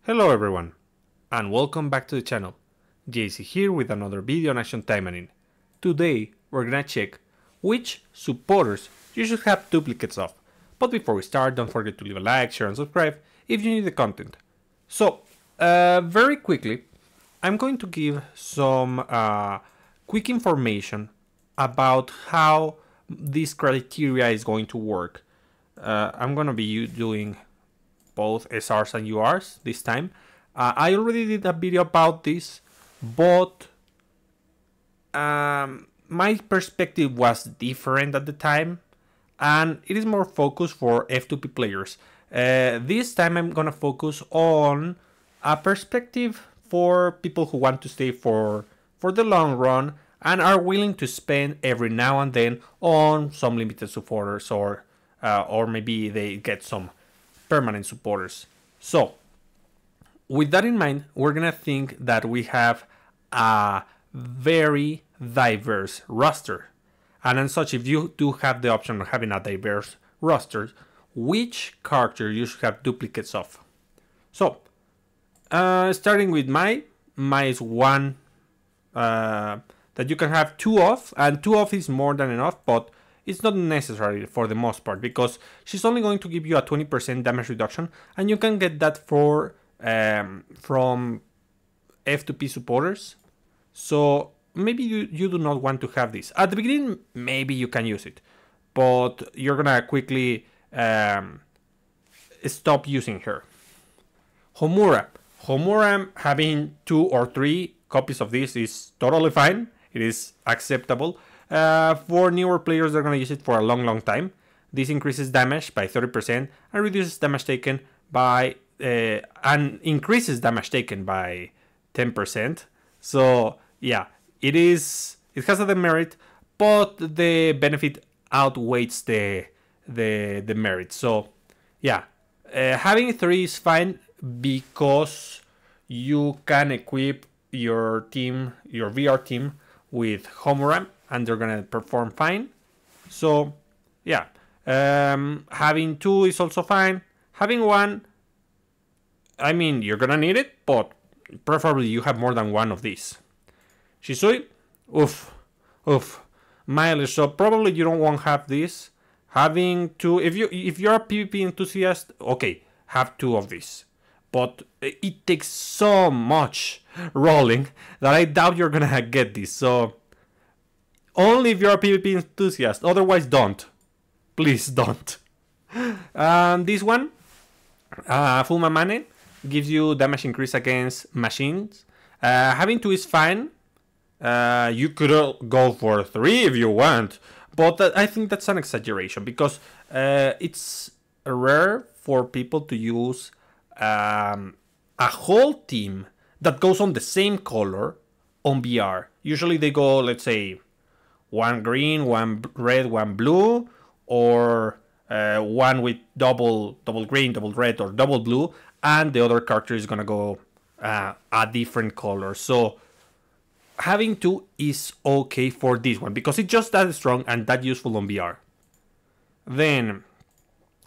Hello everyone, and welcome back to the channel. JC here with another video on Action Taimanin. Today we're gonna check which supporters you should have duplicates of. But before we start, don't forget to leave a like, share and subscribe if you need the content. So, very quickly, I'm going to give some quick information about how this criteria is going to work. I'm gonna be doing both SRs and URs this time. I already did a video about this, but my perspective was different at the time, and it is more focused for F2P players. This time I'm gonna focus on a perspective for people who want to stay for the long run and are willing to spend every now and then on some limited supporters, or maybe they get some permanent supporters. So with that in mind, we're gonna think that we have a very diverse roster, and as such, if you do have the option of having a diverse roster, which character you should have duplicates of. So starting with my is one that you can have two of, and two of is more than enough, but it's not necessary for the most part, because she's only going to give you a 20% damage reduction, and you can get that for from F2P supporters. So maybe you do not want to have this. At the beginning, maybe you can use it, but you're gonna quickly stop using her. Homura having 2 or 3 copies of this is totally fine. It is acceptable. For newer players, they're going to use it for a long time. This increases damage by 30% and reduces damage taken by and increases damage taken by 10%. So yeah, it has a demerit, but the benefit outweighs the merit. So yeah, having 3 is fine because you can equip your team, your VR team, with Homura, and they're gonna perform fine. So yeah, having 2 is also fine. Having 1, I mean, you're gonna need it, but preferably you have more than 1 of these. Shisui, oof, mileage. So probably you don't want to have this. Having 2, if you're a PvP enthusiast, okay, have 2 of these. But it takes so much rolling that I doubt you're gonna get this. So only if you're a PvP enthusiast. Otherwise, don't. Please don't. This one, Taimanin, gives you damage increase against machines. Having 2 is fine. You could go for 3 if you want, but I think that's an exaggeration, because it's rare for people to use a whole team that goes on the same color on VR. Usually they go, let's say, 1 green, 1 red, 1 blue, or 1 with double green, double red, or double blue, and the other character is gonna go a different color. So having 2 is okay for this one, because it's just that strong and that useful on VR. Then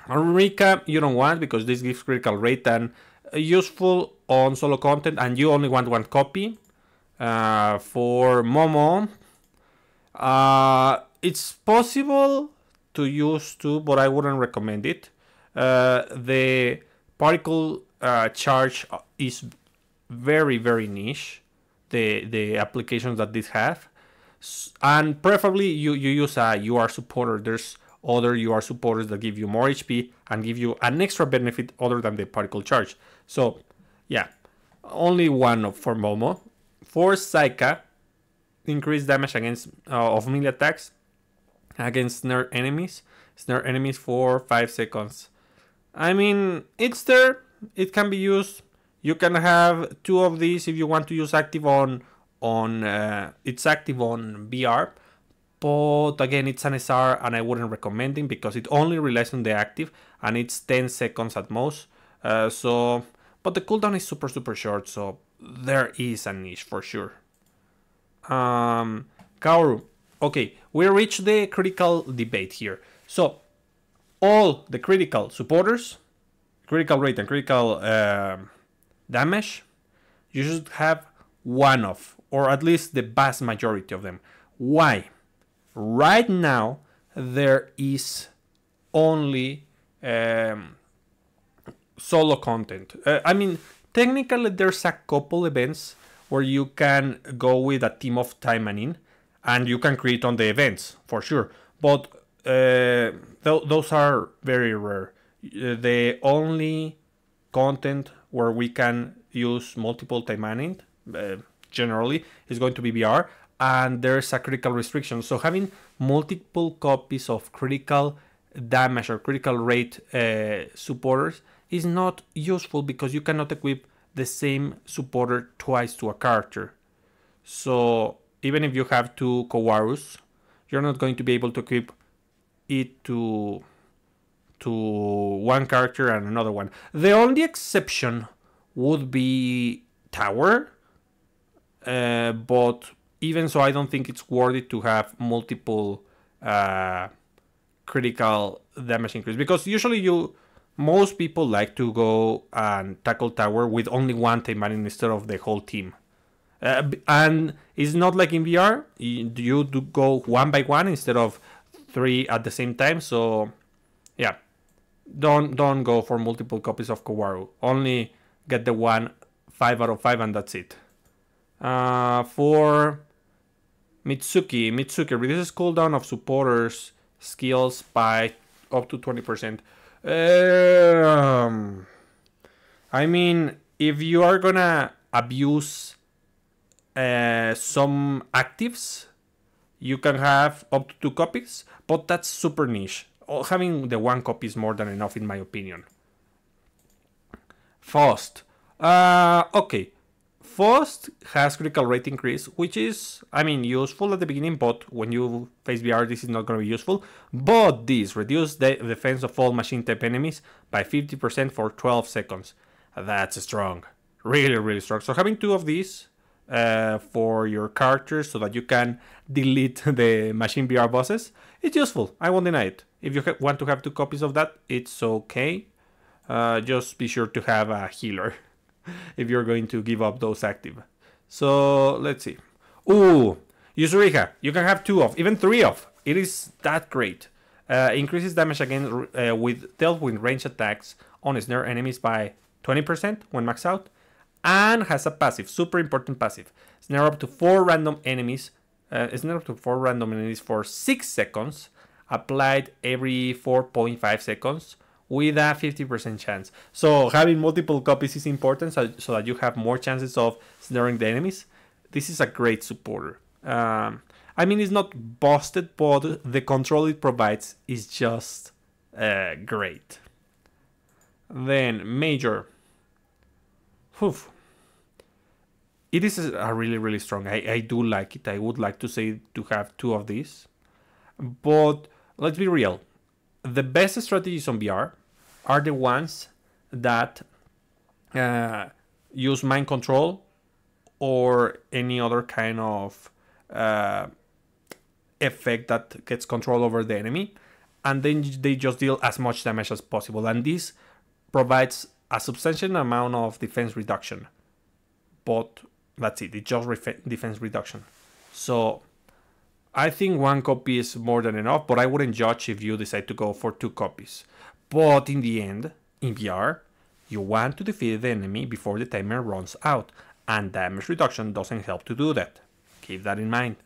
Rika you don't want, because this gives critical rate and useful on solo content, and you only want 1 copy. For Momo, it's possible to use 2, but I wouldn't recommend it. The particle charge is very niche, the applications that this have, and preferably you use a UR supporter. There's other UR supporters that give you more HP and give you an extra benefit other than the particle charge. So yeah, only 1 for Momo. For Saika, increased damage against of melee attacks against snare enemies for 5 seconds. I mean, it's there, it can be used. You can have 2 of these if you want to use active on it's active on VR, but again, it's an SR and I wouldn't recommend it, because it only relies on the active and it's 10 seconds at most. But the cooldown is super short, so there is a niche for sure. Kaoru. Okay, we reached the critical debate here. So all the critical supporters, critical rate and critical damage, you should have one of, or at least the vast majority of them. Why? Right now, there is only solo content. I mean, technically, there's a couple events where you can go with a team of Taimanin, and you can create on the events for sure. But those are very rare. The only content where we can use multiple Taimanin generally is going to be VR, and there's a critical restriction. So having multiple copies of critical damage or critical rate supporters is not useful because you cannot equip the same supporter twice to a character. So even if you have two Kowarus, you're not going to be able to equip it to one character and another one. The only exception would be Tower, but even so, I don't think it's worth it to have multiple critical damage increase, because usually most people like to go and tackle Tower with only one Taimanin instead of the whole team. And it's not like in VR, you do go one by one instead of 3 at the same time. So yeah, don't go for multiple copies of Kowaru. Only get the one 5 out of 5 and that's it. For Mitsuki reduces cooldown of supporters skills by up to 20%. I mean, if you are gonna abuse some actives, you can have up to 2 copies, but that's super niche. Having the 1 copy is more than enough in my opinion. Faust. Okay. Faust has critical rate increase, which is, I mean, useful at the beginning, but when you face VR, this is not going to be useful. But this reduces the defense of all machine type enemies by 50% for 12 seconds. That's strong. Really, really strong. So having 2 of these for your characters so that you can delete the machine VR bosses, it's useful. I won't deny it. If you want to have 2 copies of that, it's okay. Just be sure to have a healer if you're going to give up those active. So let's see. Ooh, Yuzuriha. You can have 2 of, even 3 of. It is that great. Increases damage again dealt with ranged attacks on snare enemies by 20% when maxed out. And has a passive, super important passive. Snare up to 4 random enemies. Snare up to 4 random enemies for 6 seconds. Applied every 4.5 seconds. With a 50% chance. So having multiple copies is important so that you have more chances of snaring the enemies. This is a great supporter. I mean, it's not busted, but the control it provides is just great. Then Major. Oof. It is a really, really strong. I do like it. I would like to say to have 2 of these. But let's be real. The best strategies on VR are the ones that use mind control or any other kind of effect that gets control over the enemy, and then they just deal as much damage as possible, and this provides a substantial amount of defense reduction, but that's it. It's just defense reduction. So I think 1 copy is more than enough, but I wouldn't judge if you decide to go for 2 copies. But in the end, in VR, you want to defeat the enemy before the timer runs out, and damage reduction doesn't help to do that. Keep that in mind.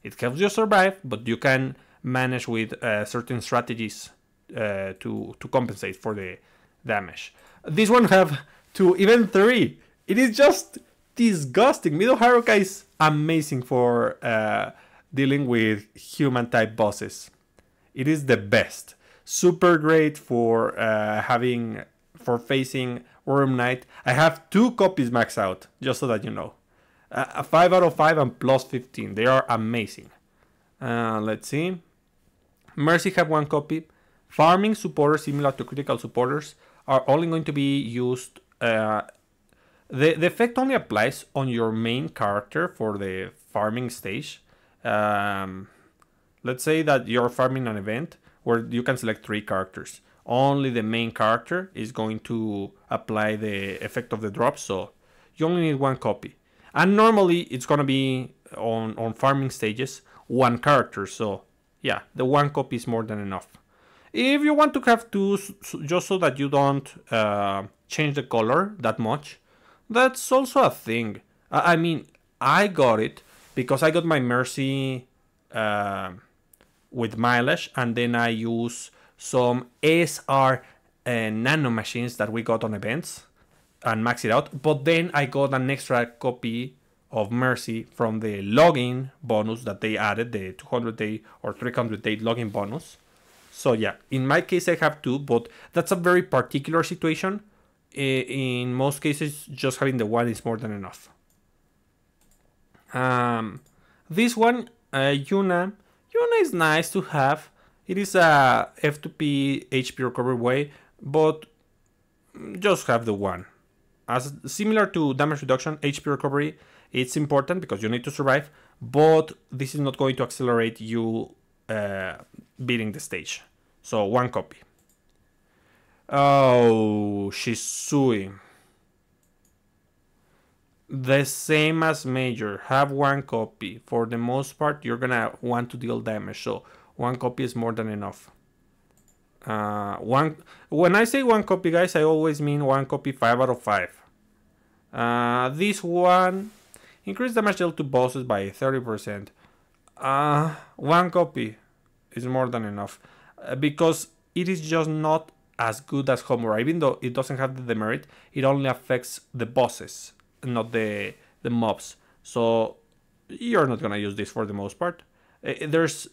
It helps you survive, but you can manage with certain strategies to compensate for the damage. This one have 2, even 3. It is just disgusting. Middle Haruka is amazing for dealing with human type bosses. It is the best. Super great for facing Worm Knight. I have 2 copies maxed out, just so that you know. A 5 out of 5 and plus 15. They are amazing. Let's see. Mercy have 1 copy. Farming supporters similar to critical supporters are only going to be used. The effect only applies on your main character for the farming stage. Let's say that you're farming an event where you can select 3 characters. only the main character is going to apply the effect of the drop, so you only need one copy. And normally it's gonna be on farming stages one character, so yeah, the one copy is more than enough. If you want to have two, just so that you don't change the color that much, that's also a thing. I mean, I got it because I got my Mercy with mileage, and then I use some SR nano machines that we got on events and max it out. But then I got an extra copy of Mercy from the login bonus that they added, the 200-day or 300-day login bonus. So yeah, in my case I have two, but that's a very particular situation. In most cases, just having the one is more than enough. This one, Yuna is nice to have. It is a F2P HP recovery way, but just have the one. As similar to damage reduction, HP recovery, it's important because you need to survive, but this is not going to accelerate you beating the stage. So one copy. Oh, Shisui. The same as Major. Have one copy. For the most part, you're gonna want to deal damage, so one copy is more than enough. When I say one copy, guys, I always mean one copy 5 out of 5. This one, increase damage dealt to bosses by 30%. One copy is more than enough. Because it is just not as good as Homura. Even though it doesn't have the demerit, it only affects the bosses, not the mobs. So you're not gonna use this for the most part. There's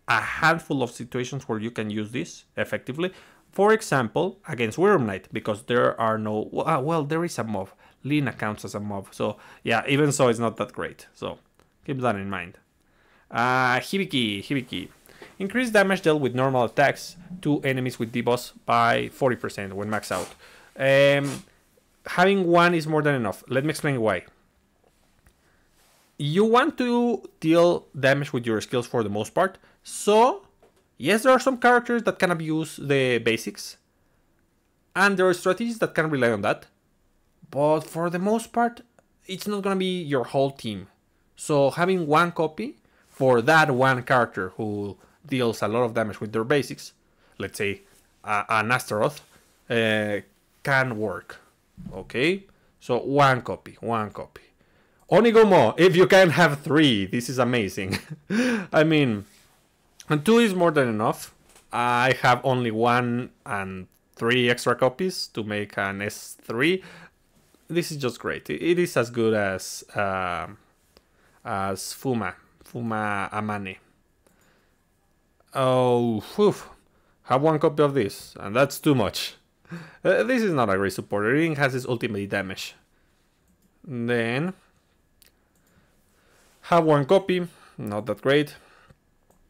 a handful of situations where you can use this effectively. For example, against Worm Knight, because there are no... well, there is a mob. Lina counts as a mob. So yeah, even so, it's not that great. So keep that in mind. Hibiki. Increase damage dealt with normal attacks to enemies with debuffs by 40% when maxed out. Having one is more than enough. Let me explain why. You want to deal damage with your skills for the most part. So, yes, there are some characters that can abuse the basics. And there are strategies that can rely on that. But for the most part, it's not going to be your whole team. So having one copy for that one character who deals a lot of damage with their basics, let's say an Astaroth, can work. Okay, so one copy. Onigomo, if you can have 3, this is amazing. I mean, and 2 is more than enough. I have only 1 and 3 extra copies to make an S3. This is just great. It is as good as Fuma Amane. Oh, whew. Have one copy of this, and that's too much. This is not a great supporter. It has its ultimate damage. Then have one copy, not that great.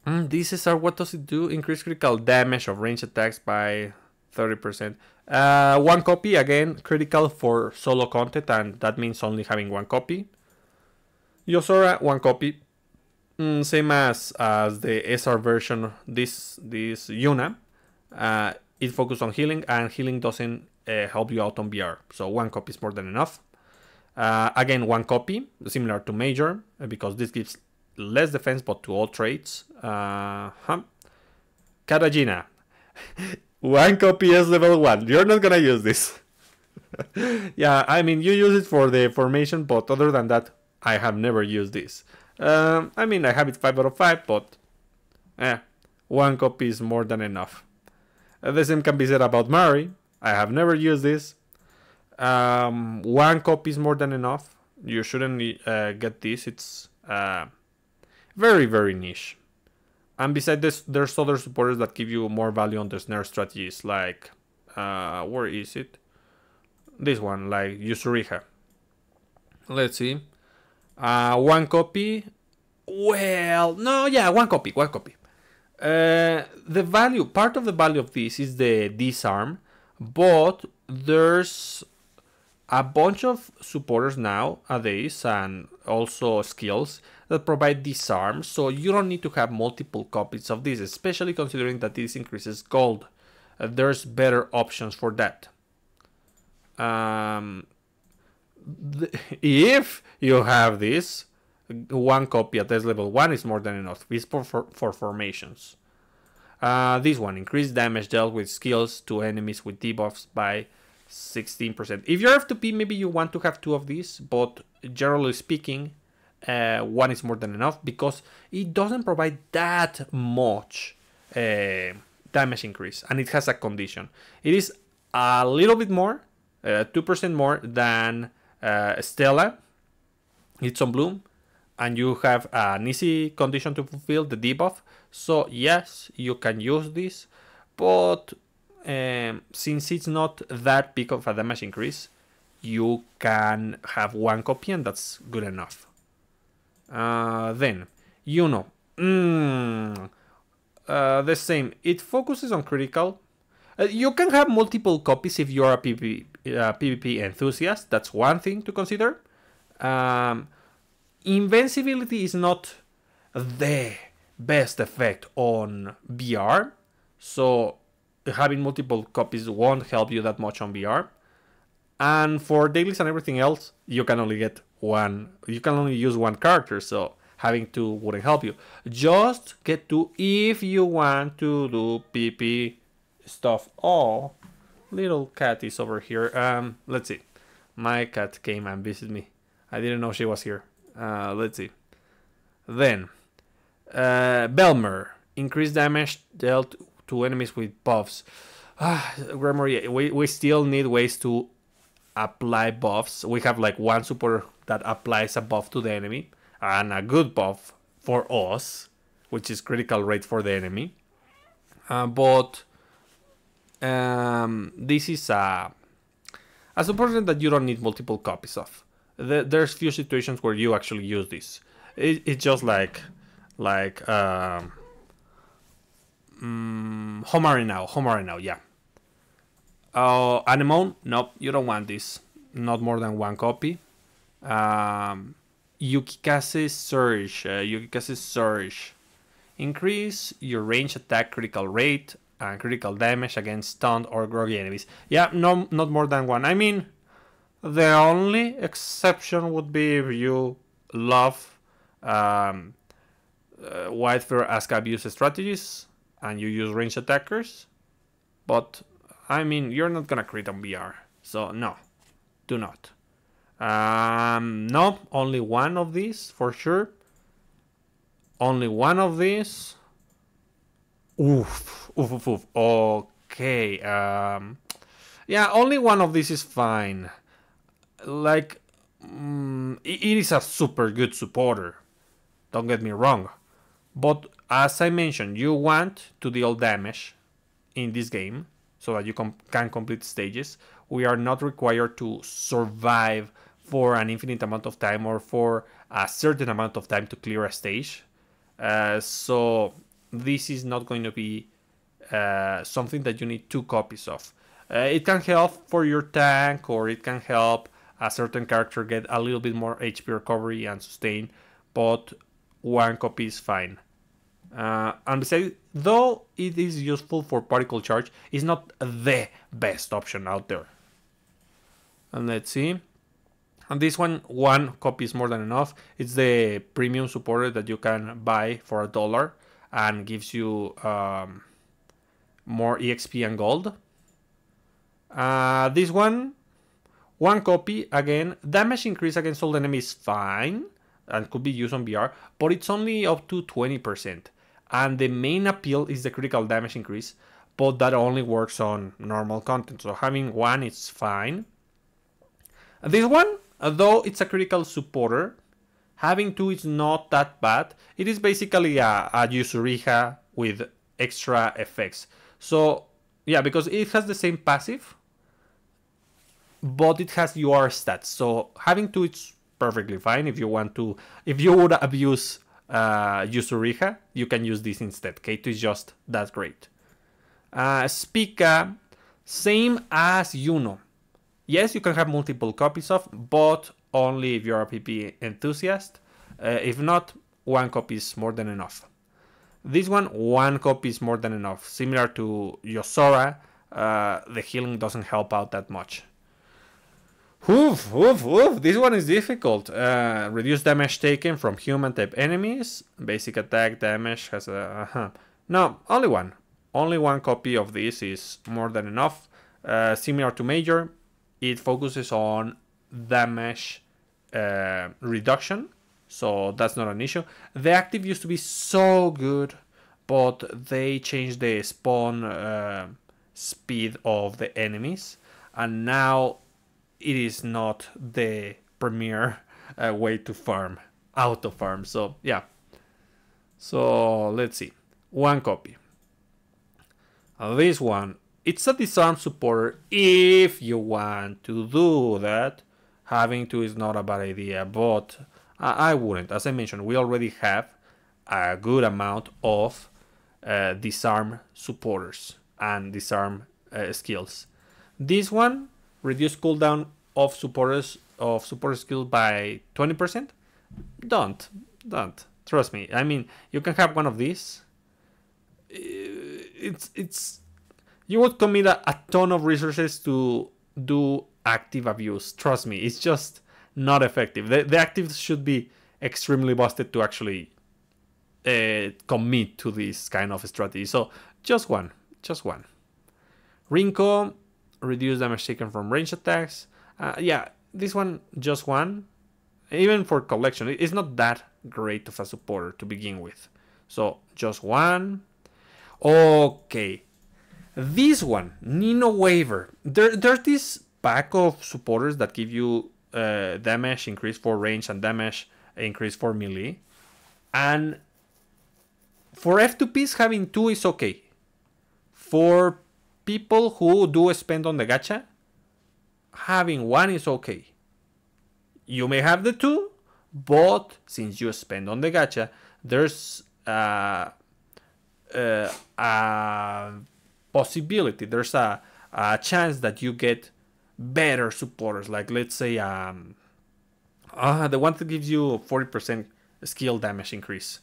This is what does it do? Increase critical damage of ranged attacks by 30%. One copy, again, critical for solo content, and that means only having one copy. Yosora, one copy. Same as the SR version, this Yuna. It focuses on healing, and healing doesn't help you out on BR. So one copy is more than enough. Again, one copy, similar to Major, because this gives less defense, but to all traits. Katajina. One copy is level 1. You're not gonna use this. Yeah, I mean, you use it for the formation, but other than that, I have never used this. I mean, I have it 5 out of 5, but one copy is more than enough. The same can be said about Mari. I have never used this. One copy is more than enough. You shouldn't get this. It's very, very niche. And besides this, there's other supporters that give you more value on the snare strategies, like where is it? This one, like Yusuriha. Let's see. One copy. Well, no, yeah, one copy. The value, part of the value of this is the disarm, but there's a bunch of supporters nowadays and also skills that provide disarm, so you don't need to have multiple copies of this, especially considering that this increases gold. there's better options for that. If you have this, one copy at this level 1 is more than enough. It's for formations. This one, increased damage dealt with skills to enemies with debuffs by 16%. If you're FTP, maybe you want to have 2 of these, but generally speaking, 1 is more than enough because it doesn't provide that much damage increase, and it has a condition. It is a little bit more, 2% more than Stella. It's on Bloom, and you have an easy condition to fulfill, the debuff. So yes, you can use this, but since it's not that big of a damage increase, you can have 1 copy and that's good enough. Then, the same. It focuses on critical. You can have multiple copies if you're a PvP enthusiast. That's one thing to consider. Invincibility is not the best effect on VR, so having multiple copies won't help you that much on VR. And for dailies and everything else, you can only get 1. You can only use 1 character, so having 2 wouldn't help you. Just get 2 if you want to do PP stuff. Oh, little cat is over here. Let's see. My cat came and visited me. I didn't know she was here. Let's see. Then, Belmer. Increased damage dealt to enemies with buffs. Gremory, we still need ways to apply buffs. We have like 1 supporter that applies a buff to the enemy, and a good buff for us, which is critical rate for the enemy. But this is a supporter that you don't need multiple copies of. There's few situations where you actually use this. It's just like Homare now, yeah. Anemone, nope, you don't want this. Not more than 1 copy. Yukikaze's Surge. Increase your range attack critical rate and critical damage against stunned or groggy enemies. Yeah, no, not more than 1. I mean, the only exception would be if you love Whitefur Ask Abuse strategies and you use ranged attackers. But, I mean, you're not gonna crit on VR. So, no. Do not. No, only 1 of these, for sure. Only 1 of these. Oof. Okay. Yeah, only 1 of these is fine. Like, it is a super good supporter. Don't get me wrong. But, as I mentioned, you want to deal damage in this game so that you can complete stages. We are not required to survive for an infinite amount of time or for a certain amount of time to clear a stage. So this is not going to be something that you need 2 copies of. It can help for your tank, or it can help a certain character get a little bit more HP recovery and sustain, but 1 copy is fine. And besides, though it is useful for particle charge, it's not the best option out there. And let's see. And this one copy is more than enough. It's the premium supporter that you can buy for $1 and gives you more EXP and gold. This one copy, again, damage increase against all enemies fine and could be used on VR, but it's only up to 20%. And the main appeal is the critical damage increase, but that only works on normal content. So having 1 is fine. This one, though it's a critical supporter, having 2 is not that bad. It is basically a Yuzuriha with extra effects. So yeah, because it has the same passive, but it has your stats. So having 2 is perfectly fine. If you want to, if you would abuse Yuzuriha, you can use this instead. K2 is just that great. Spica, same as Yuno. Yes, you can have multiple copies of, but only if you're a PP enthusiast. If not, 1 copy is more than enough. This one 1 copy is more than enough. Similar to Yosora, the healing doesn't help out that much. Oof, oof, oof. This one is difficult. Reduce damage taken from human type enemies. Basic attack damage has a... No, only one. Only one copy of this is more than enough. Similar to Major, it focuses on damage reduction, so that's not an issue. The active used to be so good, but they changed the spawn speed of the enemies, and now it is not the premier way to farm, auto farm. So yeah, so let's see, one copy. This one, it's a disarm supporter if you want to do that. Having to is not a bad idea, but I wouldn't. As I mentioned, we already have a good amount of disarm supporters and disarm skills. This one, reduce cooldown of supporters of support skill by 20%. Don't. Trust me. I mean, you can have one of these. It's you would commit a ton of resources to do active abuse. Trust me, it's just not effective. The active should be extremely busted to actually commit to this kind of strategy. So just one. Rinko, reduce damage taken from range attacks. Yeah, this one, just one. Even for collection, it's not that great of a supporter to begin with. So just one. Okay, this one, Nino Waiver. There's this pack of supporters that give you damage increase for range and damage increase for melee. And for F2Ps, having two is okay. For people who do spend on the gacha, having one is okay. You may have the two, but since you spend on the gacha, there's a possibility, there's a chance that you get better supporters, like let's say the one that gives you 40% skill damage increase,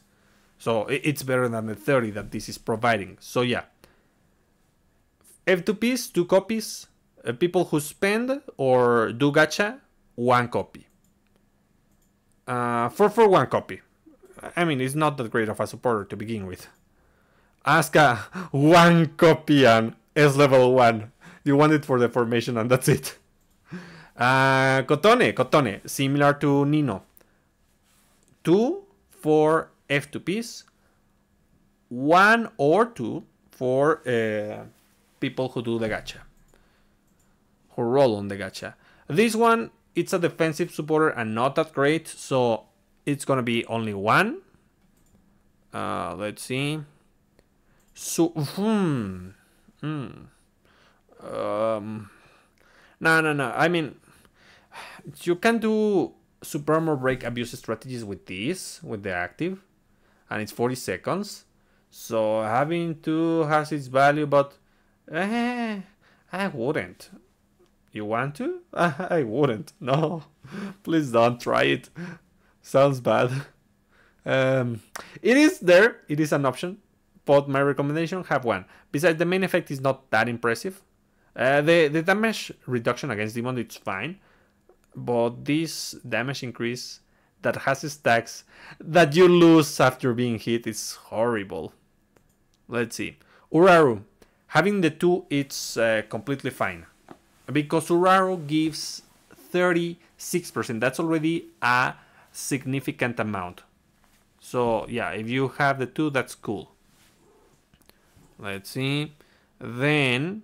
so it's better than the 30 that this is providing. So yeah, F2Ps, two copies. People who spend or do gacha, one copy. For one copy, I mean, it's not that great of a supporter to begin with. Asuka, one copy and S level 1. You want it for the formation and that's it. Kotone, similar to Nino. 2 for F2Ps. 1 or 2 for people who do the gacha. Who roll on the gacha. This one, it's a defensive supporter and not that great, so it's gonna be only one. Let's see. So, no. I mean, you can do super armor break abuse strategies with this, with the active, and it's 40 seconds. So having two has its value, but I wouldn't. You want to? I wouldn't. No, please don't try it. Sounds bad. It is there. It is an option. But my recommendation, have one. Besides, the main effect is not that impressive. The damage reduction against demon, it's fine. But this damage increase that has stacks that you lose after being hit is horrible. Let's see. Uraru. Having the two, it's completely fine. Because Uraru gives 36%. That's already a significant amount. So yeah, if you have the two, that's cool. Let's see. Then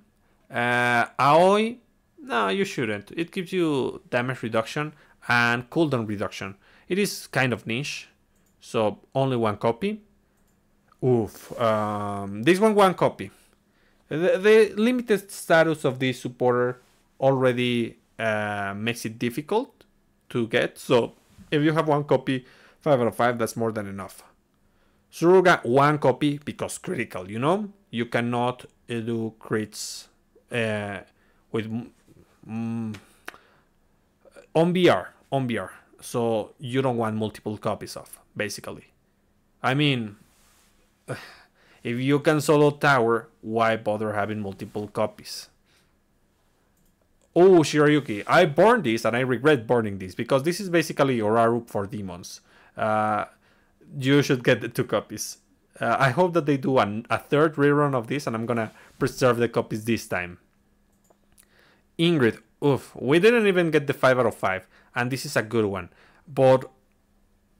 Aoi. No, you shouldn't. It gives you damage reduction and cooldown reduction. It is kind of niche, so only one copy. Oof. This one copy. The limited status of this supporter already makes it difficult to get. So if you have one copy, 5 out of 5, that's more than enough. Suruga, one copy because critical, you know? You cannot do crits with on BR. So you don't want multiple copies of, basically. I mean, If you can solo tower, why bother having multiple copies? Oh, Shirayuki, I burned this and I regret burning this because this is basically Oraru for demons. You should get the 2 copies. I hope that they do a third rerun of this and I'm gonna preserve the copies this time. Ingrid, oof, we didn't even get the 5 out of 5 and this is a good one. But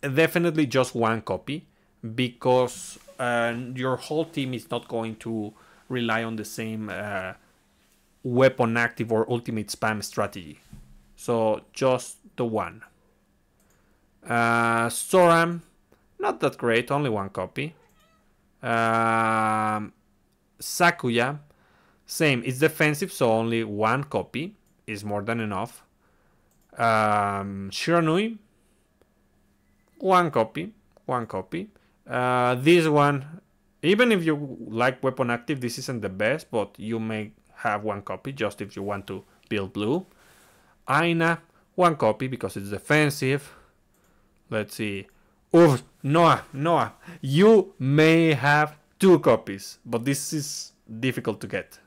definitely just 1 copy because your whole team is not going to rely on the same weapon active or ultimate spam strategy. So just the 1. Soram, not that great, only 1 copy. Sakuya, same, it's defensive, so only 1 copy is more than enough. Shiranui, 1 copy, 1 copy. This one, even if you like weapon active, this isn't the best, but you may have 1 copy just if you want to build blue. Aina, 1 copy because it's defensive. Let's see. Oof, Noah, you may have 2 copies, but this is difficult to get.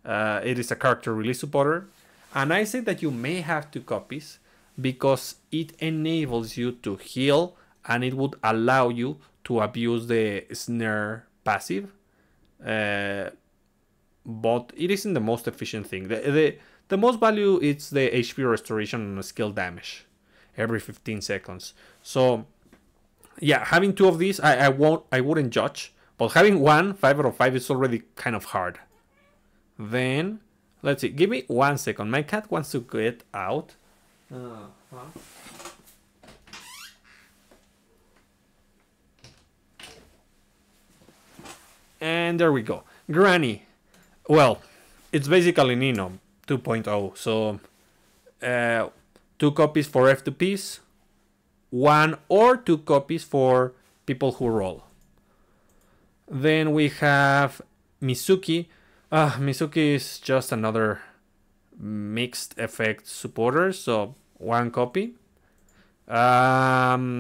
It is a character release supporter, and I say that you may have 2 copies because it enables you to heal and it would allow you to abuse the snare passive. But it isn't the most efficient thing. The most value is the HP restoration and skill damage every 15 seconds. So yeah, having 2 of these I wouldn't judge, but having 1 5 out of 5 is already kind of hard. Then let's see, give me 1 second. My cat wants to get out. And there we go. Granny. Well, it's basically Nino 2.0. So 2 copies for F2Ps, 1 or 2 copies for people who roll. Then we have Mizuki. Mizuki is just another mixed effect supporter, so 1 copy. Ichika.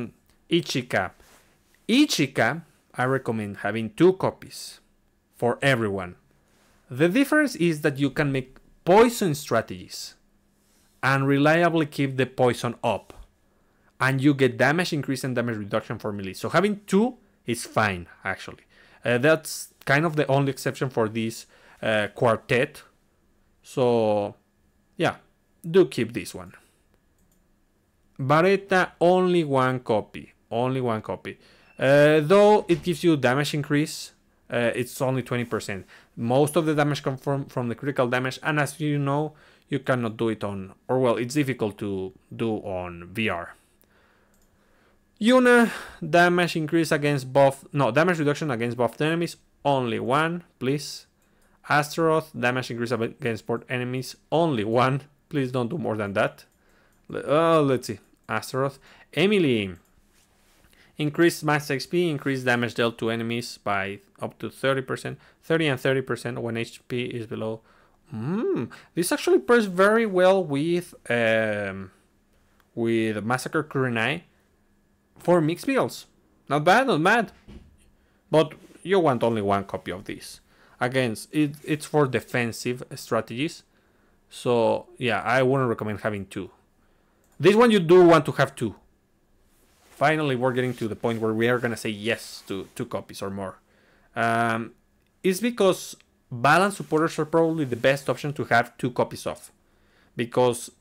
Ichika, I recommend having 2 copies for everyone. The difference is that you can make poison strategies and reliably keep the poison up. And you get damage increase and damage reduction for melee. So having 2 is fine, actually. That's kind of the only exception for this quartet. So, yeah, do keep this one. Baretta, only 1 copy. Only 1 copy. Though it gives you damage increase, it's only 20%. Most of the damage comes from the critical damage, and as you know, you cannot do it on, or well, it's difficult to do on VR. Yuna, damage increase against buff, no, damage reduction against buffed enemies, only 1, please. Astaroth, damage increase against both enemies, only 1, please don't do more than that. Let's see, Astaroth. Emily, increased max XP, increased damage dealt to enemies by up to 30%, 30 and 30% when HP is below. This actually pairs very well with Massacre Kurenai for mixed builds. Not bad, not bad. But you want only 1 copy of this. Again, it's for defensive strategies. So yeah, I wouldn't recommend having 2. This one you do want to have 2. Finally, we're getting to the point where we are going to say yes to 2 copies or more. It's because balance supporters are probably the best option to have 2 copies of. Because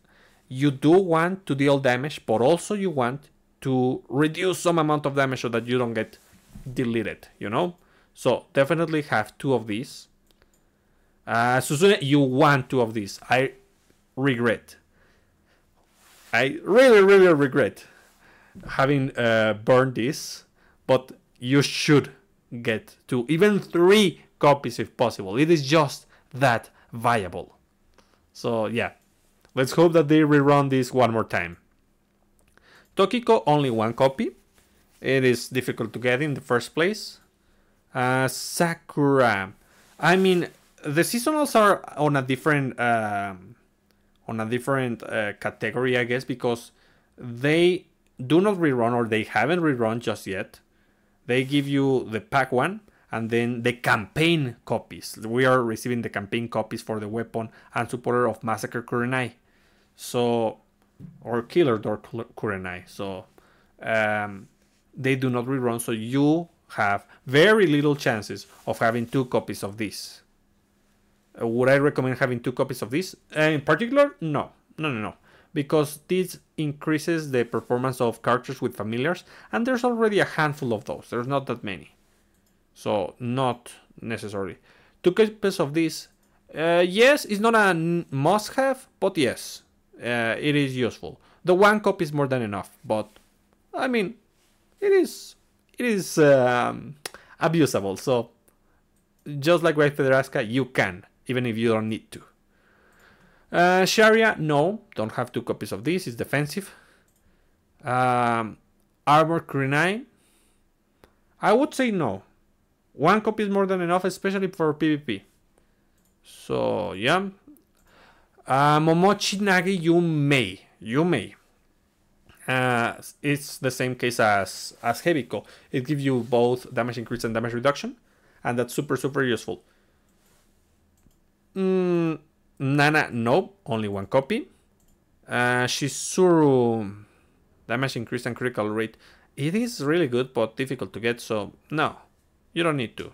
you do want to deal damage, but also you want to reduce some amount of damage so that you don't get deleted, you know? So definitely have 2 of these. Suzune, you want 2 of these. I regret. I really regret having burned this, but you should get 2, even 3 copies if possible. It is just that viable. So yeah, let's hope that they rerun this one more time. Tokiko, only 1 copy. It is difficult to get in the first place. Sakura, I mean, the seasonals are on a different category, I guess, because they do not rerun, or they haven't rerun just yet. They give you the pack 1, And then the campaign copies. We are receiving the campaign copies for the weapon and supporter of Massacre Kurenai. So, or Killer Door Kurenai. So, they do not rerun. So you have very little chances of having 2 copies of this. Would I recommend having 2 copies of this? In particular, no. No. Because this increases the performance of characters with familiars. And there's already a handful of those. There's not that many. So, not necessary. 2 copies of this. Yes, it's not a must-have, but yes, it is useful. The 1 copy is more than enough, but I mean, it is abusable. So, just like White Federaska, you can, even if you don't need to. Sharia, no, don't have 2 copies of this. It's defensive. Armor Kurenai, I would say no. 1 copy is more than enough, especially for PvP. So, yeah. Momochi Nagi, you may. It's the same case as Heaviko. It gives you both damage increase and damage reduction. And that's super, super useful. Nana, nope. Only 1 copy. Shizuru, damage increase and critical rate. It is really good, but difficult to get. So, no. You don't need to.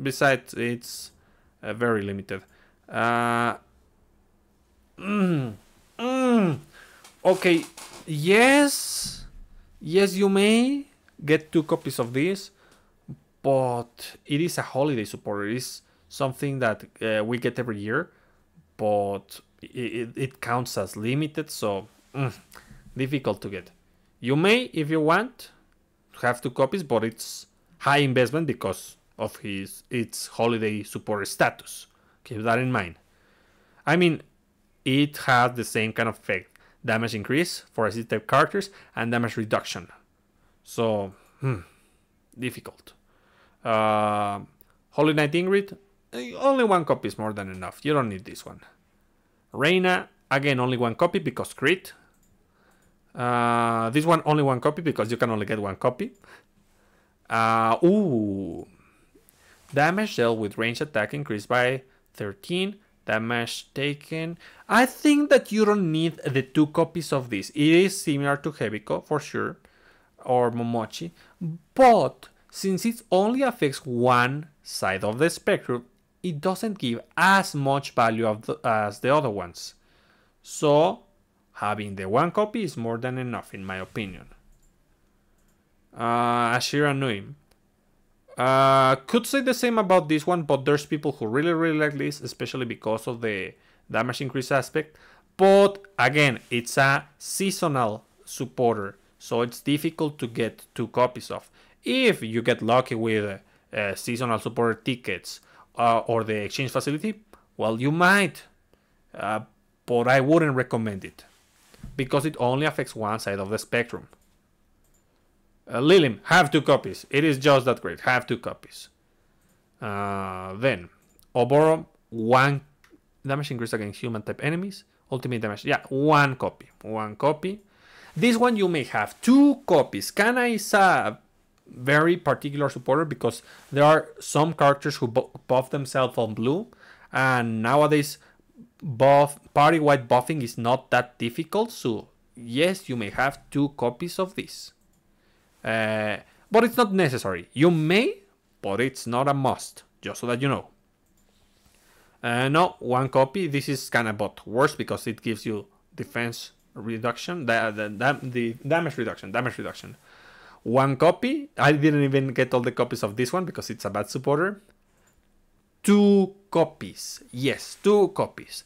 Besides, it's very limited. Okay, yes, you may get 2 copies of this, but it is a holiday supporter. It is something that we get every year, but it counts as limited, so difficult to get. You may, if you want, have 2 copies, but it's high investment because of its holiday supporter status. Keep that in mind. I mean, it has the same kind of effect. Damage increase for assistive characters and damage reduction. So, difficult. Holy Knight Ingrid, only 1 copy is more than enough. You don't need this one. Reina, again, only 1 copy because crit. This one, only 1 copy because you can only get 1 copy. Damage dealt with range attack increased by 13. Damage taken. I think that you don't need the 2 copies of this. It is similar to Heaviko for sure, or Momochi, but since it only affects 1 side of the spectrum, it doesn't give as much value as the other ones. So having the 1 copy is more than enough, in my opinion. Ashira Nui. Could say the same about this one, but there's people who really like this, especially because of the damage increase aspect. But again, it's a seasonal supporter, so it's difficult to get 2 copies of. If you get lucky with seasonal supporter tickets or the exchange facility, well, you might, but I wouldn't recommend it because it only affects 1 side of the spectrum. Lilim, have 2 copies. It is just that great. Have 2 copies. Then, Oboro, 1 damage increase against human type enemies. Ultimate damage. Yeah, 1 copy. 1 copy. This one you may have 2 copies. Kana is a very particular supporter because there are some characters who buff themselves on blue. And nowadays, party-wide buffing is not that difficult. So, yes, you may have 2 copies of this. But it's not necessary. You may, but it's not a must, just so that you know. No, 1 copy. This is kind of but worse because it gives you defense reduction, the damage reduction. 1 copy. I didn't even get all the copies of this one because it's a bad supporter. 2 copies. Yes, 2 copies.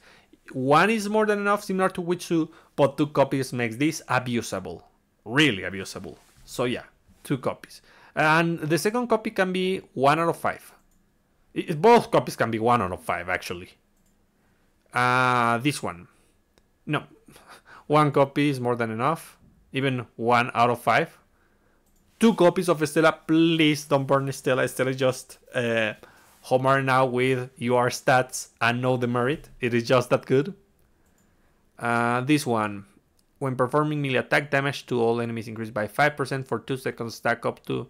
1 is more than enough, similar to Witsu, but 2 copies makes this abusable. Really abusable. So yeah, 2 copies. And the second copy can be 1 out of 5. Both copies can be 1 out of 5, actually. This one. No. 1 copy is more than enough. Even 1 out of 5. 2 copies of Estella. Please don't burn Estella. Estella is just Homer now with your stats and no demerit. It is just that good. This one. When performing melee attack, damage to all enemies increased by 5% for 2 seconds, stack up to...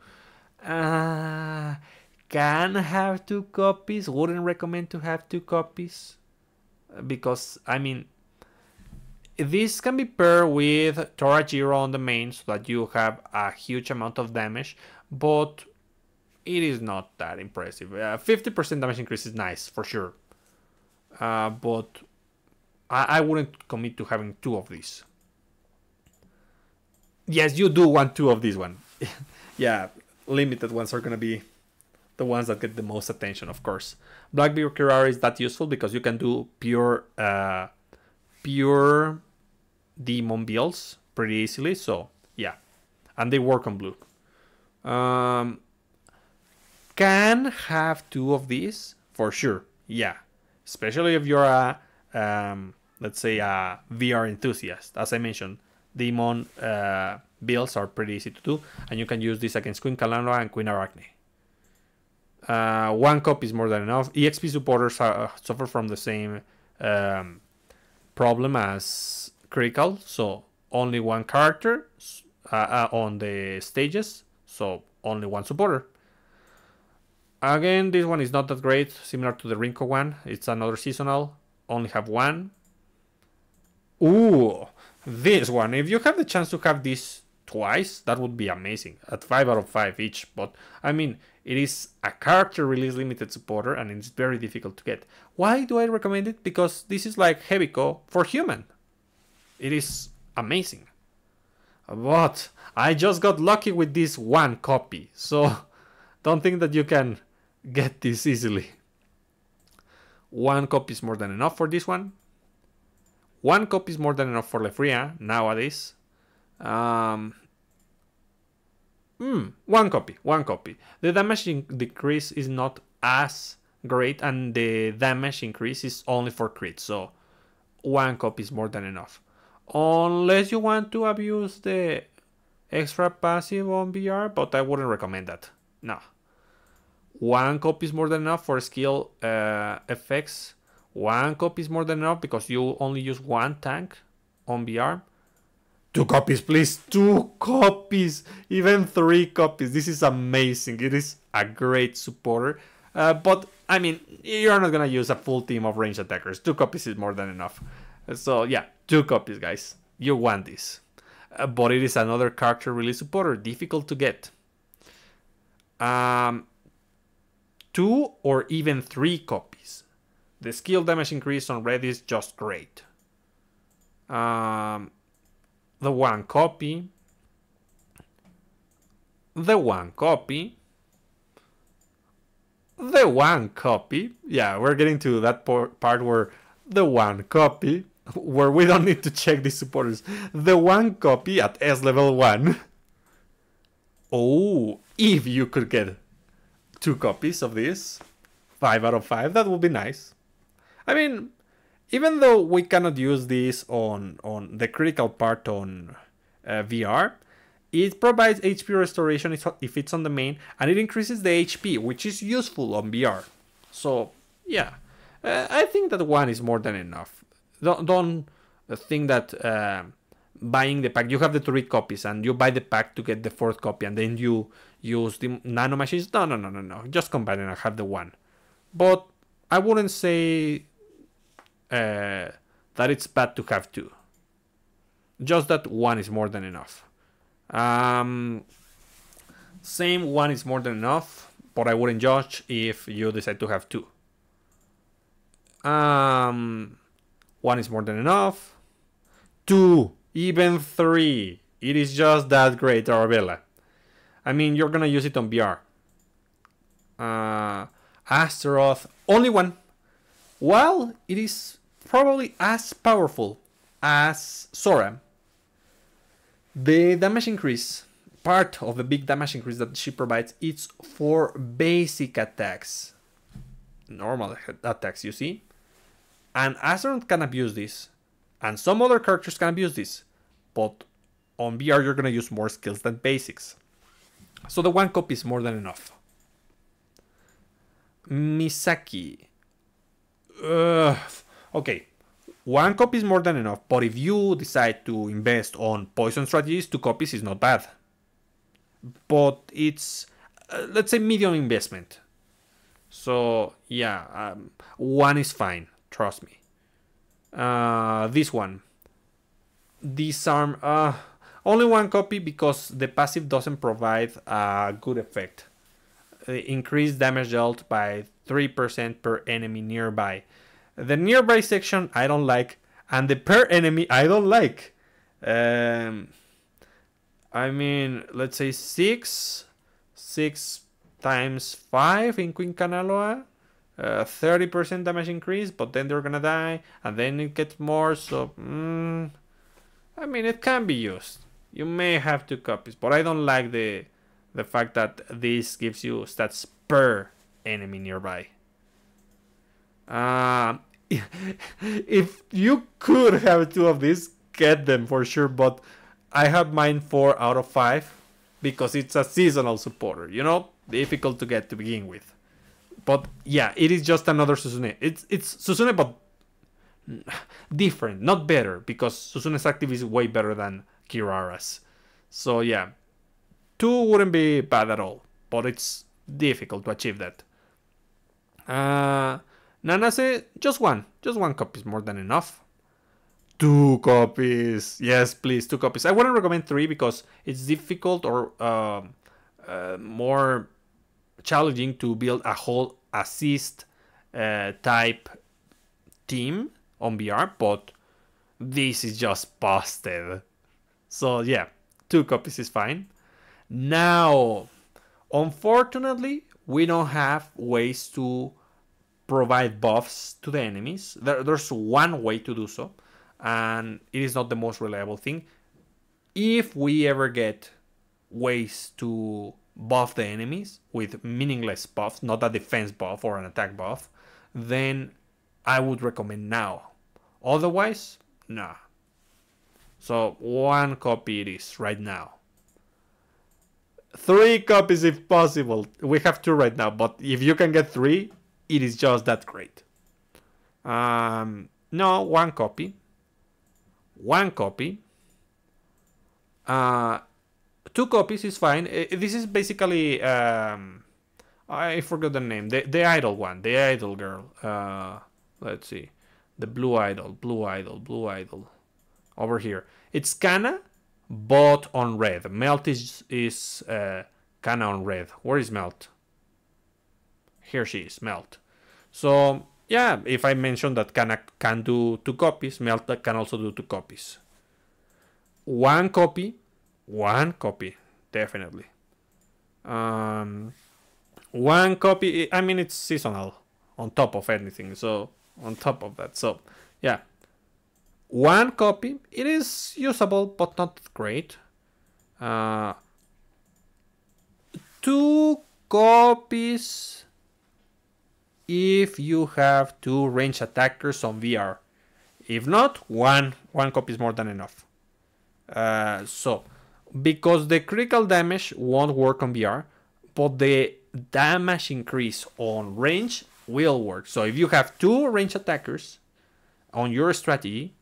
can have 2 copies. Wouldn't recommend to have 2 copies. Because, I mean, this can be paired with Torajiro on the main so that you have a huge amount of damage. But it is not that impressive. 50% damage increase is nice, for sure. But I wouldn't commit to having 2 of these. Yes, you do want 2 of these one. Yeah, limited ones are gonna be the ones that get the most attention, of course. Blackbeard Kirara is that useful because you can do pure demon builds pretty easily. So yeah, and they work on blue. Can have 2 of these for sure. Yeah, especially if you're a let's say a VR enthusiast. As I mentioned, demon builds are pretty easy to do, and you can use this against Queen Kalandra and Queen Arachne. 1 copy is more than enough. EXP supporters suffer from the same problem as critical, so only 1 character on the stages, so only 1 supporter. Again, this one is not that great, similar to the Rinko one. It's another seasonal, only have 1. Ooh, this one. If you have the chance to have this twice, that would be amazing. At 5 out of 5 each. But, I mean, it is a character release limited supporter and it's very difficult to get. Why do I recommend it? Because this is like Heaviko for human. It is amazing. But I just got lucky with this 1 copy. So, don't think that you can get this easily. 1 copy is more than enough for this one. 1 copy is more than enough for Lefria nowadays. 1 copy. The damage decrease is not as great, and the damage increase is only for crit. So 1 copy is more than enough. Unless you want to abuse the extra passive on VR, but I wouldn't recommend that. No. 1 copy is more than enough for skill effects. 1 copy is more than enough because you only use 1 tank on VR. 2 copies, please. 2 copies. Even 3 copies. This is amazing. It is a great supporter. But, I mean, you're not going to use a full team of ranged attackers. 2 copies is more than enough. So, yeah, 2 copies, guys. You want this. But it is another character release supporter. Difficult to get. 2 or even 3 copies. The skill damage increase on red is just great. The 1 copy. The 1 copy. The 1 copy. Yeah, we're getting to that part where the 1 copy, where we don't need to check these supporters. The 1 copy at S level 1. Oh, if you could get 2 copies of this, 5 out of 5, that would be nice. I mean, even though we cannot use this on the critical part on VR, it provides HP restoration if it's on the main, and it increases the HP, which is useful on VR. So, yeah, I think that 1 is more than enough. Don't think that buying the pack, you have the 3 copies, and you buy the pack to get the 4th copy, and then you use the nano machines. No. Just combine it and have the 1. But I wouldn't say that it's bad to have 2. Just that 1 is more than enough. Same, 1 is more than enough, but I wouldn't judge if you decide to have 2. 1 is more than enough. 2, even 3. It is just that great, Arabella. I mean, you're gonna use it on VR. Astaroth, only 1. While it is probably as powerful as Sora, the damage increase, part of the big damage increase that she provides, it's for basic attacks. Normal attacks, you see? And Astaroth can abuse this. And some other characters can abuse this. But on VR, you're going to use more skills than basics. So the 1 copy is more than enough. Misaki. Okay. 1 copy is more than enough. But if you decide to invest on poison strategies, 2 copies is not bad. But it's, let's say, medium investment. So yeah, one is fine. Trust me. This one, disarm. Only one copy because the passive doesn't provide a good effect. Increased damage dealt by 3% per enemy nearby. The nearby section I don't like, and the per enemy I don't like. I mean, let's say 6 times 5 in Quincanaloa. 30% damage increase, but then they're gonna die, and then it gets more, so I mean, it can be used. You may have 2 copies, but I don't like the fact that this gives you stats per enemy nearby. If you could have 2 of these, get them for sure, but I have mine 4 out of 5 because it's a seasonal supporter, you know, difficult to get to begin with. But yeah, it is just another Susune. It's Susune, but different, not better, because Susune's active is way better than Kirara's. So yeah, 2 wouldn't be bad at all, but it's difficult to achieve that. Nanase, just one copy is more than enough. 2 copies, yes, please, 2 copies. I wouldn't recommend 3 because it's difficult or more challenging to build a whole assist type team on VR, but this is just busted. So yeah, 2 copies is fine. Now, unfortunately, we don't have ways to provide buffs to the enemies. There's one way to do so, and it is not the most reliable thing. If we ever get ways to buff the enemies with meaningless buffs, not a defense buff or an attack buff, then I would recommend now. Otherwise, nah. So 1 copy it is right now. 3 copies if possible. We have 2 right now, but if you can get 3, it is just that great. No, 1 copy. 1 copy. 2 copies is fine. This is basically I forgot the name. The idol one, the idol girl. Let's see, the blue idol. Over here, it's Kana, but on red. Melt is Kana on red. Where is Melt? Here she is, Melt. So yeah, if I mentioned that Kana can do 2 copies, Melt can also do 2 copies. 1 copy. 1 copy, definitely. 1 copy, I mean, it's seasonal on top of anything, so on top of that, so yeah. 1 copy, it is usable, but not great. 2 copies if you have 2 range attackers on VR. If not, one copy is more than enough. So because the critical damage won't work on VR, but the damage increase on range will work. So if you have 2 range attackers on your strategy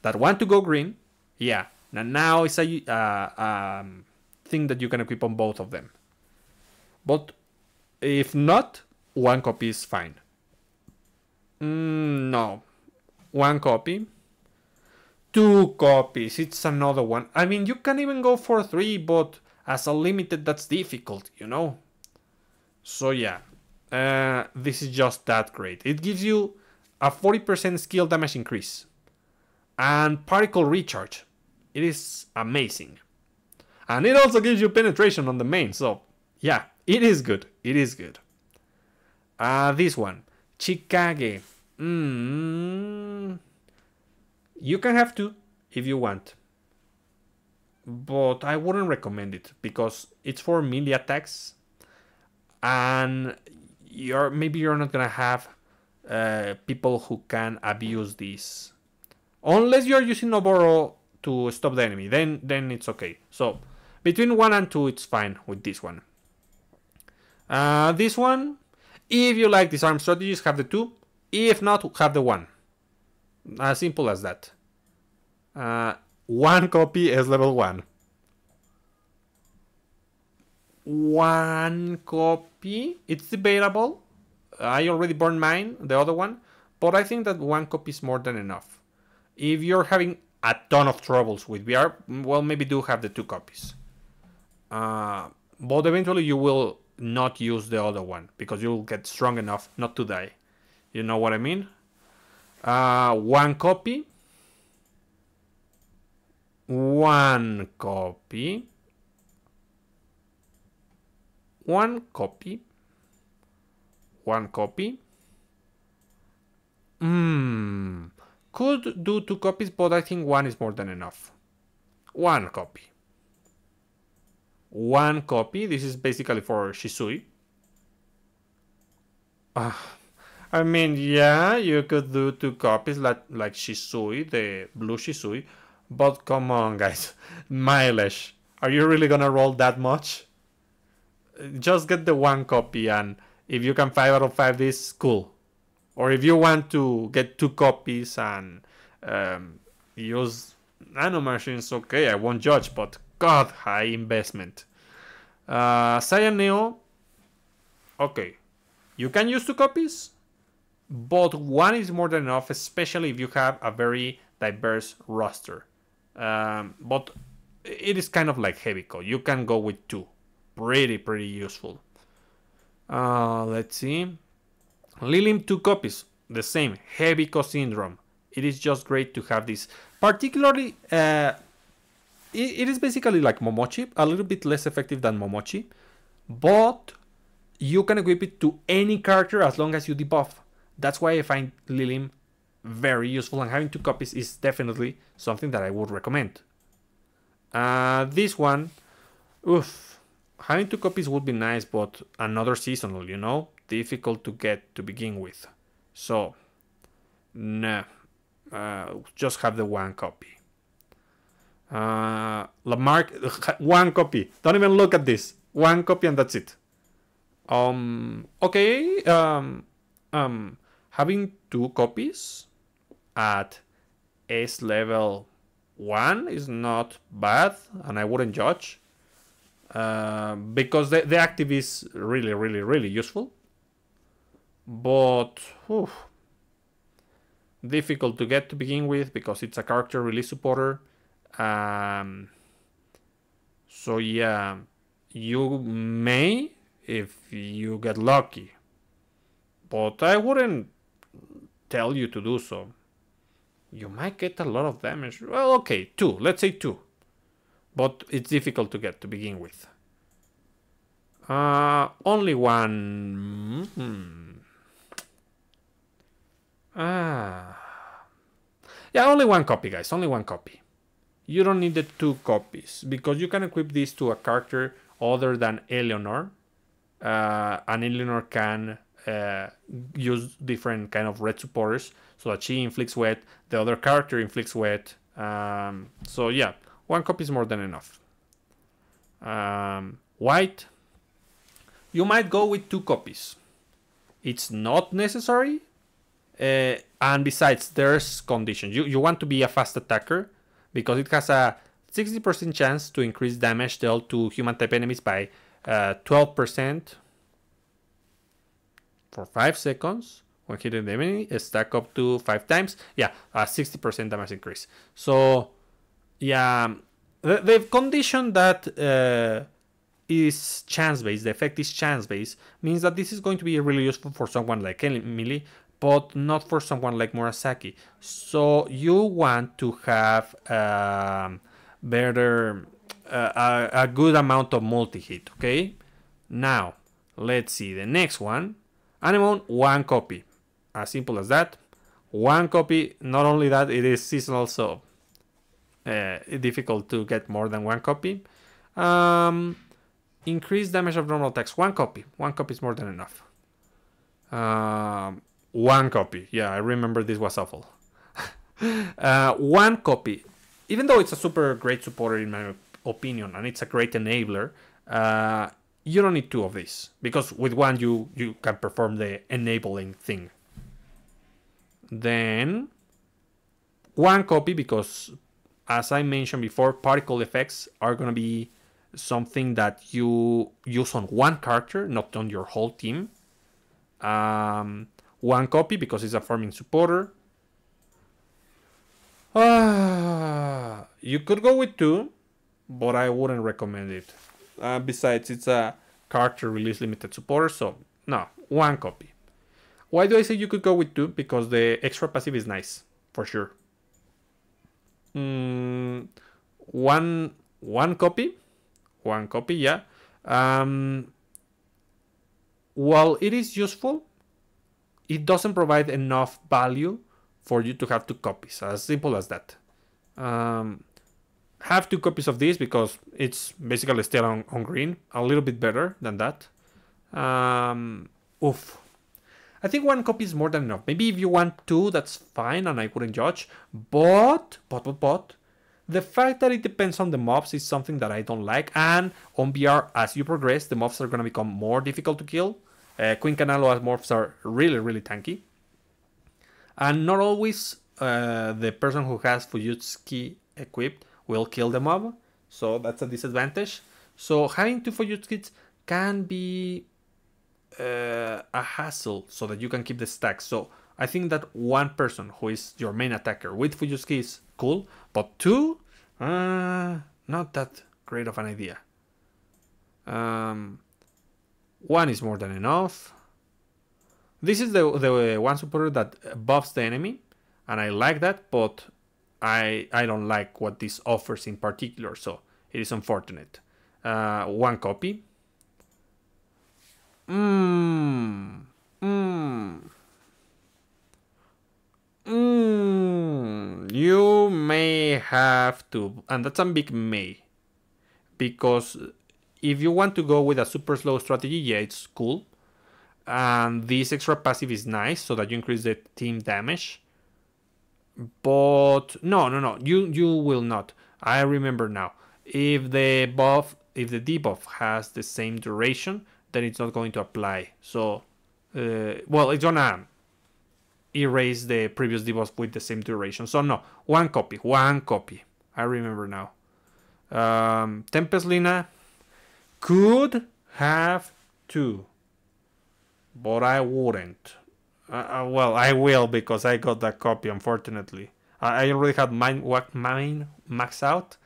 that want to go green, yeah, now it's a thing that you can equip on both of them. But if not, 1 copy is fine. No, 1 copy. 2 copies, it's another one. I mean, you can even go for 3, but as a limited, that's difficult, you know? So yeah, this is just that great. It gives you a 40% skill damage increase and particle recharge. It is amazing. And it also gives you penetration on the main, so yeah, it is good. It is good. This one, Chikage. You can have 2 if you want, but I wouldn't recommend it because it's for melee attacks, and maybe you're not gonna have people who can abuse these, unless you're using Noboro to stop the enemy. Then it's okay. So between 1 and 2, it's fine with this one. This one, if you like disarm strategies, have the 2. If not, have the 1. As simple as that. 1 copy is level 1. 1 copy, it's debatable. I already burned mine, the other one, but I think that 1 copy is more than enough. If you're having a ton of troubles with VR, well, maybe do have the 2 copies. But eventually you will not use the other one because you'll get strong enough not to die. You know what I mean? 1 copy. 1 copy. 1 copy. 1 copy. Could do 2 copies, but I think 1 is more than enough. 1 copy. 1 copy. This is basically for Shisui. I mean, yeah, you could do 2 copies like Shisui, the blue Shisui. But come on, guys. Mileage. Are you really gonna roll that much? Just get the 1 copy, and if you can 5 out of 5 this, cool. Or if you want to get 2 copies and use nano machines, okay, I won't judge, but god, high investment. Saiyan Neo, okay, you can use 2 copies, but 1 is more than enough, especially if you have a very diverse roster. But it is kind of like heavy code. You can go with 2. Pretty useful. Let's see. Lilim 2 copies. The same. Heavy code syndrome. It is just great to have this. Particularly, it is basically like Momochi. A little bit less effective than Momochi. But you can equip it to any character as long as you debuff. That's why I find Lilim very useful. And having 2 copies is definitely something that I would recommend. This one. Oof. Having 2 copies would be nice, but another seasonal, you know? Difficult to get to begin with. So, nah. Just have the 1 copy. Lamarck, 1 copy. Don't even look at this. 1 copy and that's it. Okay. Having 2 copies at S level 1 is not bad, and I wouldn't judge. Because the active is really useful, but difficult to get to begin with because it's a character release supporter. So yeah, you may if you get lucky, but I wouldn't tell you to do so. You might get a lot of damage. Well, okay, 2. Let's say 2. But it's difficult to get to begin with. Only 1. Yeah, only 1 copy, guys. Only 1 copy. You don't need the 2 copies because you can equip this to a character other than Eleanor. And Eleanor can use different kind of red supporters so that she inflicts wet, the other character inflicts wet. So yeah. 1 copy is more than enough. White. You might go with 2 copies. It's not necessary. And besides, there's conditions. You want to be a fast attacker because it has a 60% chance to increase damage dealt to human type enemies by 12% for 5 seconds. When hitting the enemy, stack up to 5 times. Yeah, a 60% damage increase. So yeah, the condition that is chance-based, the effect is chance-based, means that this is going to be really useful for someone like Emily, but not for someone like Murasaki. So you want to have better, a good amount of multi-hit, okay? Now, let's see the next one. Anemone, 1 copy. As simple as that. 1 copy. Not only that, it is seasonal, so difficult to get more than 1 copy. Increased damage of normal attacks. 1 copy. 1 copy is more than enough. 1 copy. Yeah, I remember this was awful. 1 copy. Even though it's a super great supporter in my opinion, and it's a great enabler, you don't need 2 of these. Because with 1 you can perform the enabling thing. Then 1 copy because, as I mentioned before, particle effects are going to be something that you use on 1 character, not on your whole team. One copy because it's a farming supporter. You could go with two, but I wouldn't recommend it. Besides, it's a character release limited supporter, so no, one copy. Why do I say you could go with two? Because the extra passive is nice, for sure. One copy, yeah. While it is useful, it doesn't provide enough value for you to have two copies. As simple as that. Have two copies of this because it's basically still on green. A little bit better than that. Oof. I think one copy is more than enough. Maybe if you want two, that's fine and I wouldn't judge. But, the fact that it depends on the mobs is something that I don't like. And on BR, as you progress, the mobs are going to become more difficult to kill. Queen Canalo mobs are really, really tanky. And not always the person who has Fuyutsuki equipped will kill the mob. So that's a disadvantage. So having two Fuyutskis can be a hassle so that you can keep the stack. So I think that one person who is your main attacker with Fuyutsuki is cool. But two, not that great of an idea. One is more than enough. This is the one supporter that buffs the enemy, and I like that, but I don't like what this offers in particular, so it is unfortunate. One copy. You may have to, and that's a big may, because if you want to go with a super slow strategy, yeah, it's cool. And this extra passive is nice so that you increase the team damage. But no, you will not. I remember now. If the debuff has the same duration, then it's not going to apply. So, well, it's gonna erase the previous debuff with the same duration. So no, one copy. I remember now. Tempest Lina could have two, but I wouldn't. Well, I will because I got that copy, unfortunately. I already had mine max out,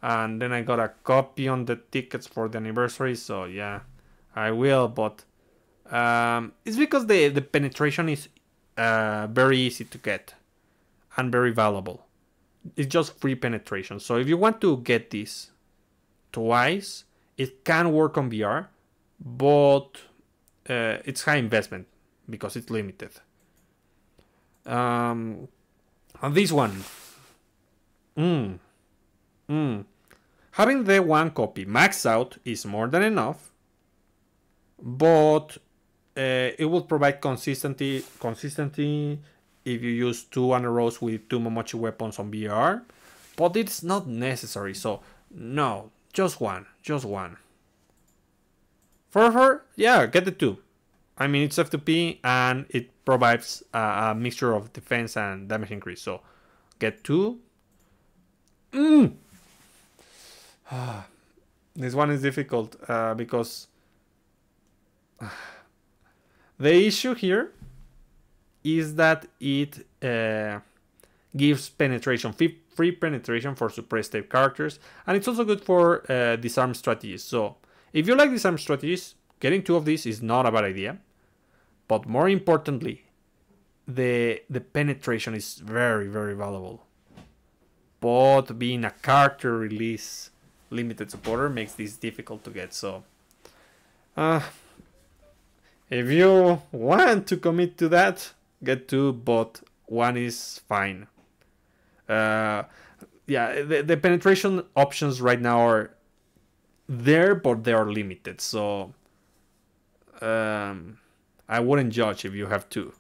and then I got a copy on the tickets for the anniversary, so yeah, I will, but it's because the penetration is very easy to get and very valuable. It's just free penetration, so if you want to get this twice, it can work on VR, but it's high investment because it's limited. On this one, having the one copy max out is more than enough, but it will provide consistency if you use two Anaros with two Momochi weapons on VR, but it's not necessary. So no, just one. For yeah, get the two. I mean, it's F2P and it provides a mixture of defense and damage increase. So get two. This one is difficult because the issue here is that it gives penetration, free penetration for suppressed type characters, and it's also good for disarm strategies. So if you like disarm strategies, getting two of these is not a bad idea. But more importantly, the penetration is very, very valuable. But being a character release limited supporter makes this difficult to get. So if you want to commit to that, get two, but one is fine. Yeah, the penetration options right now are there, but they are limited. So I wouldn't judge if you have two.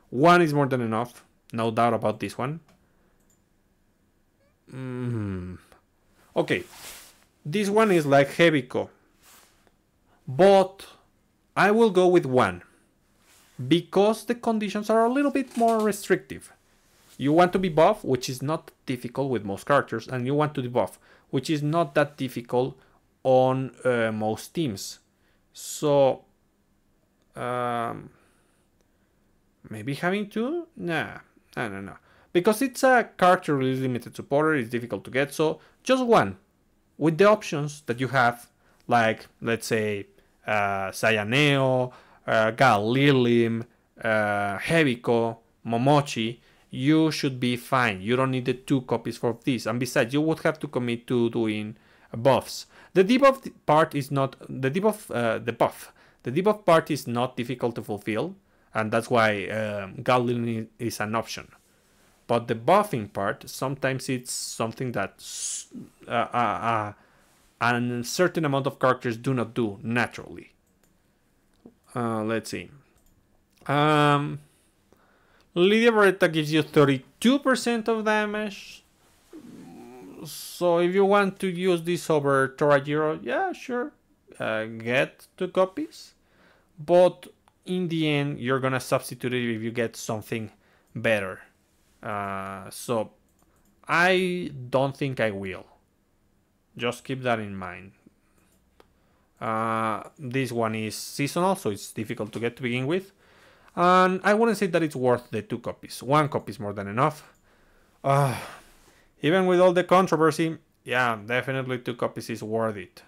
One is more than enough, no doubt about this one. Okay, this one is like Heaviko, but I will go with one because the conditions are a little bit more restrictive. You want to be buff, which is not difficult with most characters, and you want to debuff, which is not that difficult on most teams. So Um, Maybe having two? Nah, no. Because it's a character release limited supporter, it's difficult to get, so just one. With the options that you have, like, let's say, Sayaneo, Galilim, Heviko, Momochi, you should be fine. You don't need the 2 copies for this. And besides, you would have to commit to doing buffs. The debuff part is not the buff. The debuff part is not difficult to fulfill, and that's why Galilim is an option. But the buffing part, sometimes it's something that a certain amount of characters do not do naturally. Let's see. Lydia Beretta gives you 32% of damage. So if you want to use this over Torajiro, yeah, sure. Get 2 copies. But in the end, you're gonna substitute it if you get something better. So I don't think I will. Just keep that in mind. This one is seasonal, so it's difficult to get to begin with. And I wouldn't say that it's worth the 2 copies. 1 copy is more than enough. Even with all the controversy, yeah, definitely 2 copies is worth it.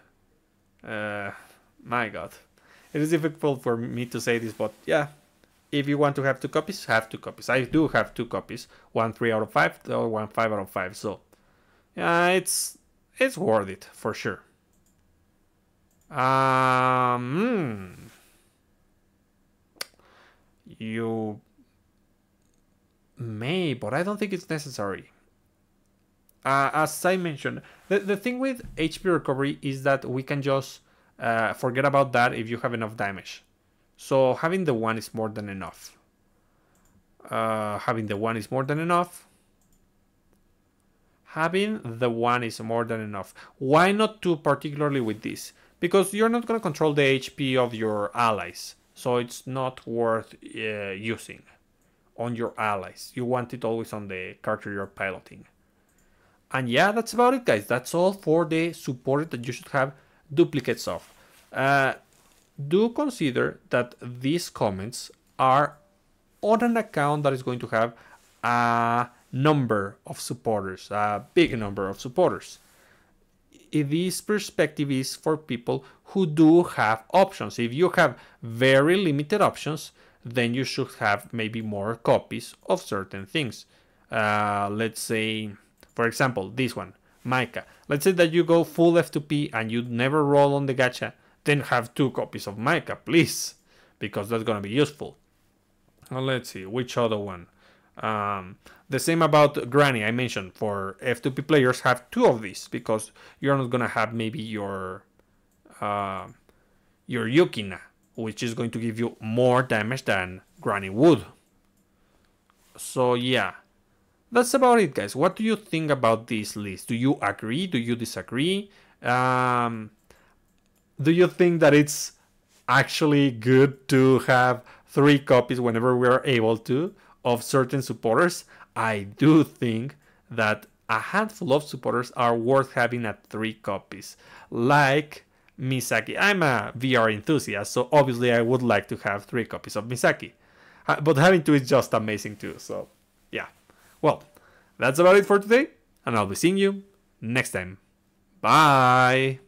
My god. It is difficult for me to say this, but yeah. If you want to have 2 copies, have 2 copies. I do have 2 copies. 1 3 out of 5, or 1 5 out of 5. So, yeah, it's worth it, for sure. You may, but I don't think it's necessary. As I mentioned, the thing with HP recovery is that we can just forget about that if you have enough damage. So having the 1 is more than enough. Having the 1 is more than enough. Having the 1 is more than enough. Why not 2, particularly with this? Because you're not going to control the HP of your allies. So it's not worth using on your allies. You want it always on the character you're piloting. And yeah, that's about it, guys. That's all for the support that you should have duplicates of. Do consider that these comments are on an account that is going to have a number of supporters, a big number of supporters. This perspective is for people who do have options. If you have very limited options, then you should have maybe more copies of certain things. Let's say, for example, this one, Micah. Let's say that you go full F2P and you never roll on the gacha. Then have 2 copies of Micah, please, because that's going to be useful. Let's see, which other one? The same about Granny, I mentioned. For F2P players, have 2 of these, because you're not going to have maybe your Yukina, which is going to give you more damage than Granny would. So yeah, that's about it, guys. What do you think about this list? Do you agree? Do you disagree? Do you think that it's actually good to have 3 copies whenever we are able to of certain supporters? I do think that a handful of supporters are worth having at 3 copies. Like Misaki. I'm a VR enthusiast, so obviously I would like to have 3 copies of Misaki. But having 2 is just amazing too, so yeah. Well, that's about it for today, and I'll be seeing you next time. Bye!